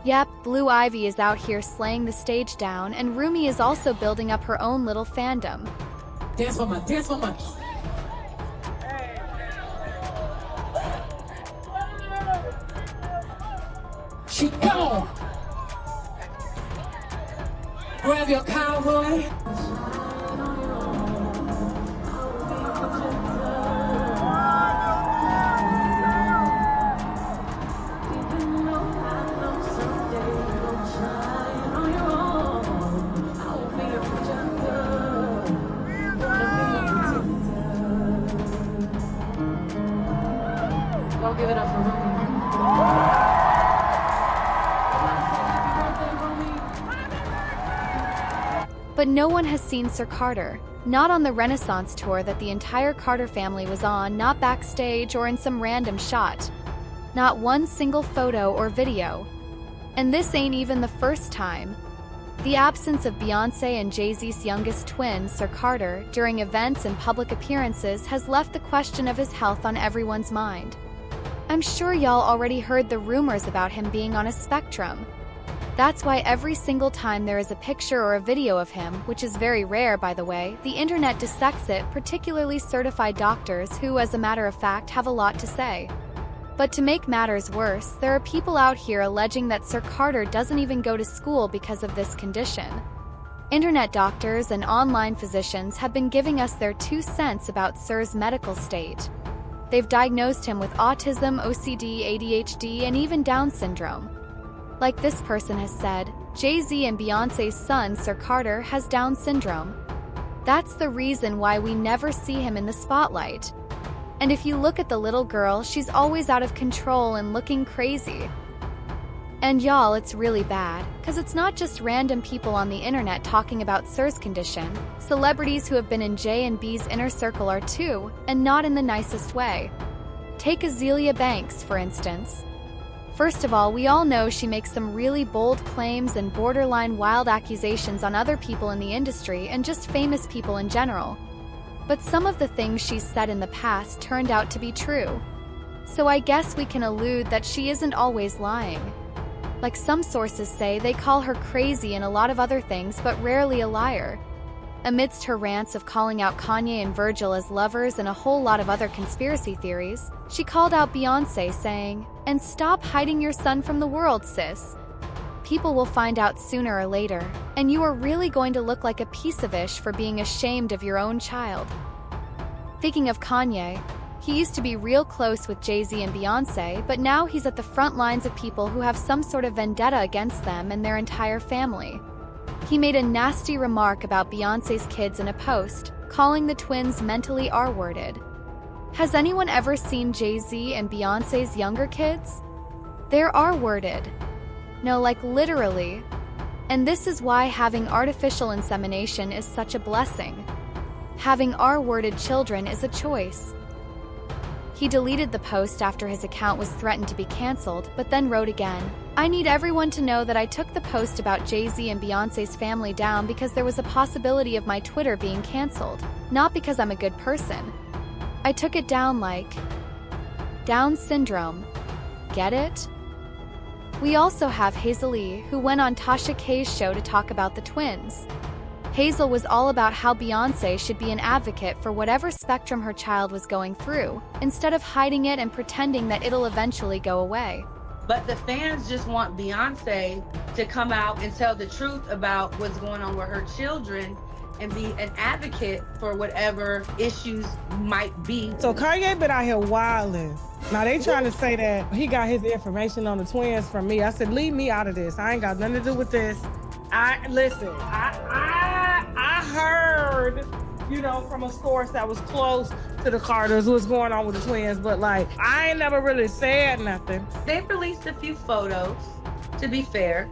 Yep, Blue Ivy is out here slaying the stage down, and Rumi is also building up her own little fandom. Dance for my, dance for my. She gone. Grab your cowboy. Go give it up for Rumi. But no one has seen Sir Carter. Not on the Renaissance tour that the entire Carter family was on, not backstage or in some random shot. Not one single photo or video. And this ain't even the first time. The absence of Beyoncé and Jay-Z's youngest twin, Sir Carter, during events and public appearances has left the question of his health on everyone's mind. I'm sure y'all already heard the rumors about him being on a spectrum. That's why every single time there is a picture or a video of him, which is very rare by the way, the internet dissects it, particularly certified doctors who, as a matter of fact, have a lot to say. But to make matters worse, there are people out here alleging that Sir Carter doesn't even go to school because of this condition. Internet doctors and online physicians have been giving us their 2 cents about Sir's medical state. They've diagnosed him with autism, OCD, ADHD, and even Down syndrome. Like this person has said, Jay-Z and Beyoncé's son, Sir Carter, has Down syndrome. That's the reason why we never see him in the spotlight. And if you look at the little girl, she's always out of control and looking crazy. And y'all, it's really bad, cause it's not just random people on the internet talking about Sir's condition. Celebrities who have been in J and B's inner circle are too, and not in the nicest way. Take Azealia Banks, for instance. First of all, we all know she makes some really bold claims and borderline wild accusations on other people in the industry and just famous people in general. But some of the things she's said in the past turned out to be true. So I guess we can allude that she isn't always lying. Like some sources say, they call her crazy and a lot of other things, but rarely a liar. Amidst her rants of calling out Kanye and Virgil as lovers and a whole lot of other conspiracy theories, she called out Beyoncé saying, "And stop hiding your son from the world, sis. People will find out sooner or later, and you are really going to look like a piece of ish for being ashamed of your own child." Speaking of Kanye, he used to be real close with Jay-Z and Beyoncé, but now he's at the front lines of people who have some sort of vendetta against them and their entire family. He made a nasty remark about Beyoncé's kids in a post, calling the twins mentally R-worded. Has anyone ever seen Jay-Z and Beyoncé's younger kids? They're R-worded. No, like literally. And this is why having artificial insemination is such a blessing. Having R-worded children is a choice. He deleted the post after his account was threatened to be cancelled, but then wrote again, "I need everyone to know that I took the post about Jay-Z and Beyoncé's family down because there was a possibility of my Twitter being cancelled, not because I'm a good person. I took it down like Down syndrome. Get it?" We also have Hazel E, who went on Tasha K's show to talk about the twins. Hazel was all about how Beyoncé should be an advocate for whatever spectrum her child was going through, instead of hiding it and pretending that it'll eventually go away. But the fans just want Beyoncé to come out and tell the truth about what's going on with her children and be an advocate for whatever issues might be. So Kanye been out here wilding. Now they trying to say that he got his information on the twins from me. I said, leave me out of this. I ain't got nothing to do with this. I heard, from a source that was close to the Carters what's going on with the twins, but like, I ain't never really said nothing. They've released a few photos, to be fair.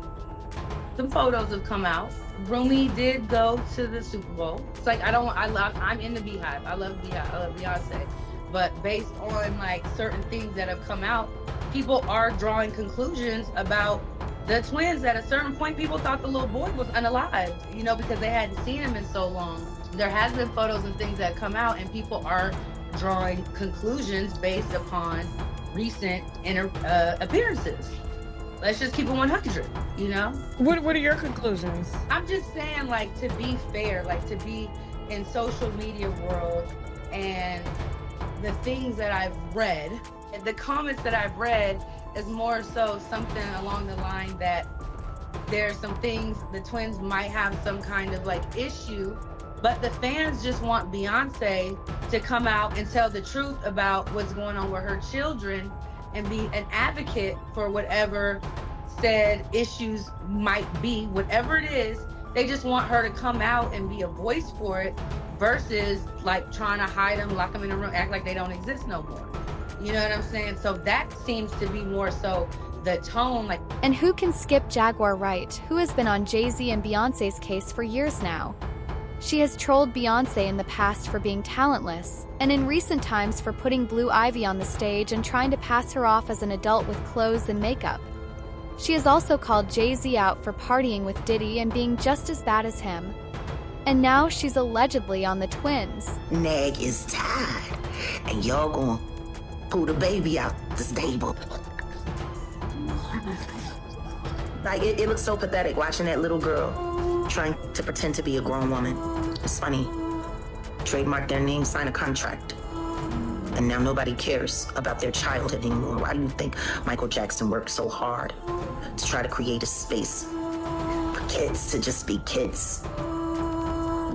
Some photos have come out. Rumi did go to the Super Bowl. It's like, I'm in the Beehive. I love Beehive, I love Beyonce. But based on like certain things that have come out, people are drawing conclusions about the twins. At a certain point, people thought the little boy was unalived, because they hadn't seen him in so long. There has been photos and things that come out, and people are drawing conclusions based upon recent appearances. Let's just keep it 100, you know? What are your conclusions? I'm just saying, like, to be fair, like, to be in social media world and the things that I've read, the comments that I've read is more so something along the line that there's some things the twins might have some kind of like issue, but the fans just want Beyonce to come out and tell the truth about what's going on with her children and be an advocate for whatever said issues might be, whatever it is. They just want her to come out and be a voice for it versus like trying to hide them, lock them in a room, act like they don't exist no more. You know what I'm saying? So that seems to be more so the tone. Like, And who can skip Jaguar Wright, who has been on Jay-Z and Beyoncé's case for years now? She has trolled Beyoncé in the past for being talentless, and in recent times for putting Blue Ivy on the stage and trying to pass her off as an adult with clothes and makeup. She has also called Jay-Z out for partying with Diddy and being just as bad as him. And now she's allegedly on the twins. Nag is tired, and y'all gonna pull the baby out the stable. Like, it looks so pathetic watching that little girl trying to pretend to be a grown woman. It's funny. Trademark their name, sign a contract. And now nobody cares about their childhood anymore. Why do you think Michael Jackson worked so hard to try to create a space for kids to just be kids?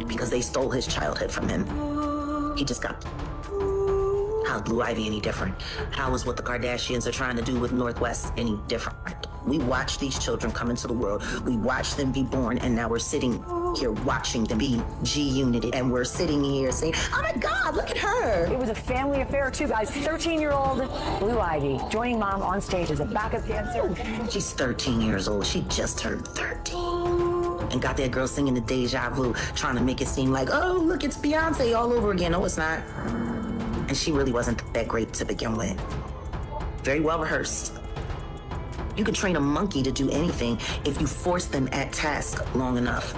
Because they stole his childhood from him. He just got... How's Blue Ivy any different? How is what the Kardashians are trying to do with Northwest any different? We watch these children come into the world. We watch them be born, and now we're sitting here watching them be G-Unity. And we're sitting here saying, oh my God, look at her. It was a family affair too, guys. 13-year-old Blue Ivy joining mom on stage as a backup dancer. She's 13 years old. She just turned 13. And got that girl singing the Deja Vu, trying to make it seem like, oh, look, it's Beyonce all over again. No, it's not. And she really wasn't that great to begin with. Very well rehearsed. You can train a monkey to do anything if you force them at task long enough.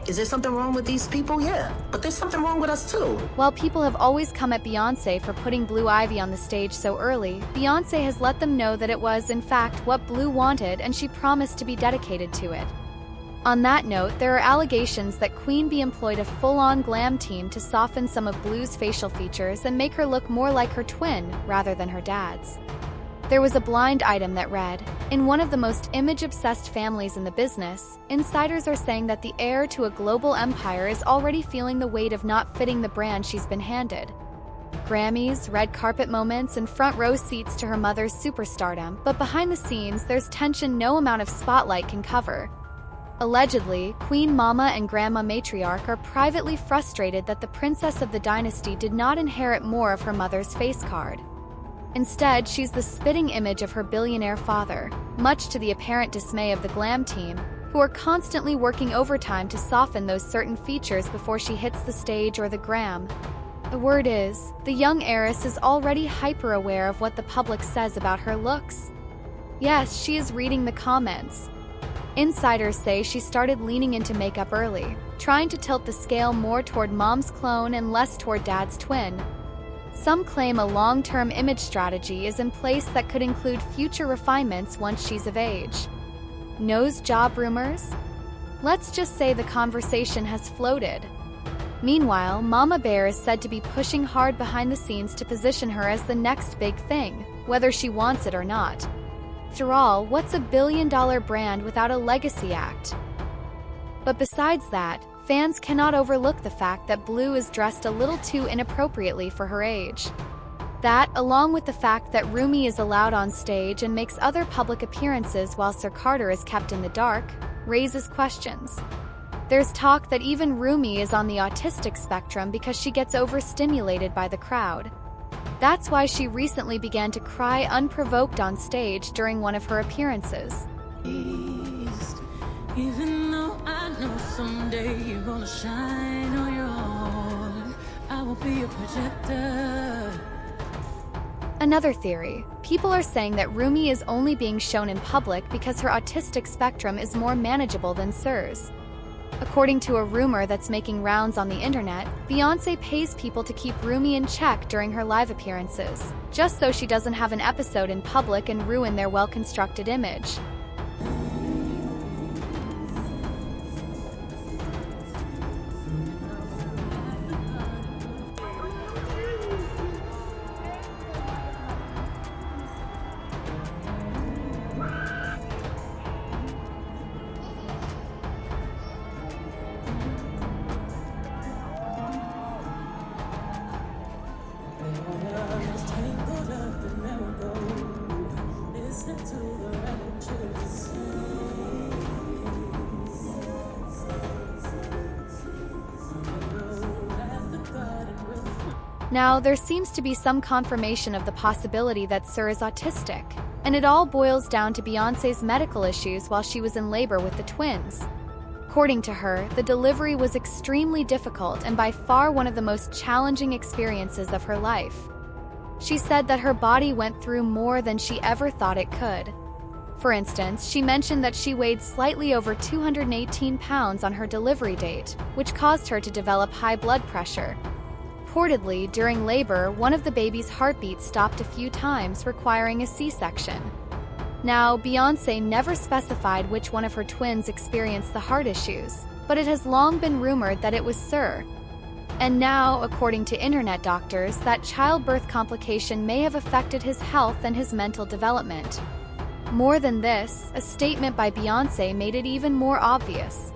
Is there something wrong with these people? Yeah, but there's something wrong with us too. While people have always come at Beyoncé for putting Blue Ivy on the stage so early, Beyoncé has let them know that it was, in fact, what Blue wanted, and she promised to be dedicated to it. On that note, there are allegations that Queen Bee employed a full-on glam team to soften some of Blue's facial features and make her look more like her twin rather than her dad's. There was a blind item that read, in one of the most image-obsessed families in the business, insiders are saying that the heir to a global empire is already feeling the weight of not fitting the brand she's been handed. Grammys, red carpet moments, and front row seats to her mother's superstardom, but behind the scenes, there's tension no amount of spotlight can cover. Allegedly, Queen Mama and Grandma Matriarch are privately frustrated that the princess of the dynasty did not inherit more of her mother's face card. Instead, she's the spitting image of her billionaire father, much to the apparent dismay of the glam team, who are constantly working overtime to soften those certain features before she hits the stage or the gram. The word is, the young heiress is already hyper-aware of what the public says about her looks. Yes, she is reading the comments. Insiders say she started leaning into makeup early, trying to tilt the scale more toward mom's clone and less toward dad's twin. Some claim a long-term image strategy is in place that could include future refinements once she's of age. Nose job rumors? Let's just say the conversation has floated. Meanwhile, Mama Bear is said to be pushing hard behind the scenes to position her as the next big thing, whether she wants it or not. After all, what's a billion-dollar brand without a legacy act? But besides that, fans cannot overlook the fact that Blue is dressed a little too inappropriately for her age. That, along with the fact that Rumi is allowed on stage and makes other public appearances while Sir Carter is kept in the dark, raises questions. There's talk that even Rumi is on the autistic spectrum because she gets overstimulated by the crowd. That's why she recently began to cry unprovoked on stage during one of her appearances. Even though I know someday you're gonna shine on your own, I will be a projector. Another theory. People are saying that Rumi is only being shown in public because her autistic spectrum is more manageable than Sir's. According to a rumor that's making rounds on the internet, Beyoncé pays people to keep Rumi in check during her live appearances, just so she doesn't have an episode in public and ruin their well-constructed image. Now, there seems to be some confirmation of the possibility that Sir is autistic, and it all boils down to Beyoncé's medical issues while she was in labor with the twins. According to her, the delivery was extremely difficult and by far one of the most challenging experiences of her life. She said that her body went through more than she ever thought it could. For instance, she mentioned that she weighed slightly over 218 pounds on her delivery date, which caused her to develop high blood pressure. Reportedly, during labor, one of the baby's heartbeats stopped a few times, requiring a C-section. Now, Beyoncé never specified which one of her twins experienced the heart issues, but it has long been rumored that it was Sir. And now, according to internet doctors, that childbirth complication may have affected his health and his mental development. More than this, a statement by Beyoncé made it even more obvious.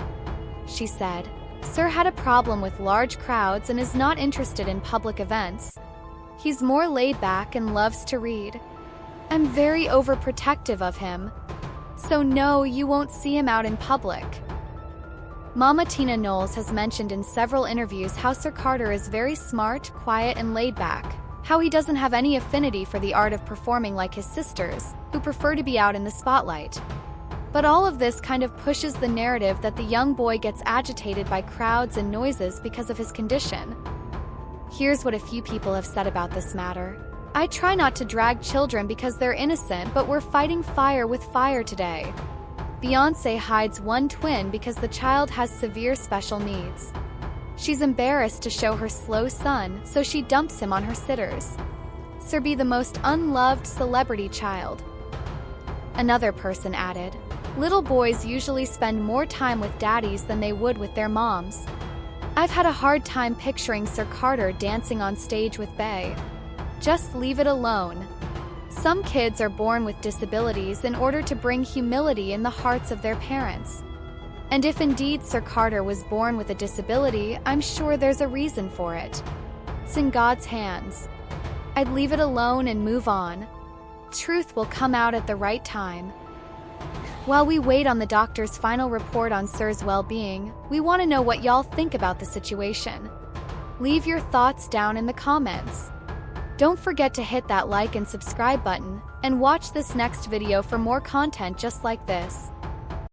She said, "Sir had a problem with large crowds and is not interested in public events. He's more laid back and loves to read. I'm very overprotective of him. So no, you won't see him out in public." Mama Tina Knowles has mentioned in several interviews how Sir Carter is very smart, quiet, and laid back, how he doesn't have any affinity for the art of performing like his sisters, who prefer to be out in the spotlight. But all of this kind of pushes the narrative that the young boy gets agitated by crowds and noises because of his condition. Here's what a few people have said about this matter. "I try not to drag children because they're innocent, but we're fighting fire with fire today." Beyoncé hides one twin because the child has severe special needs. She's embarrassed to show her slow son, so she dumps him on her sitters. Sir be the most unloved celebrity child. Another person added, "Little boys usually spend more time with daddies than they would with their moms. I've had a hard time picturing Sir Carter dancing on stage with Bey. Just leave it alone." Some kids are born with disabilities in order to bring humility in the hearts of their parents. And if indeed Sir Carter was born with a disability, I'm sure there's a reason for it. It's in God's hands. I'd leave it alone and move on. Truth will come out at the right time. While we wait on the doctor's final report on Sir's well-being, we want to know what y'all think about the situation. Leave your thoughts down in the comments. Don't forget to hit that like and subscribe button, and watch this next video for more content just like this.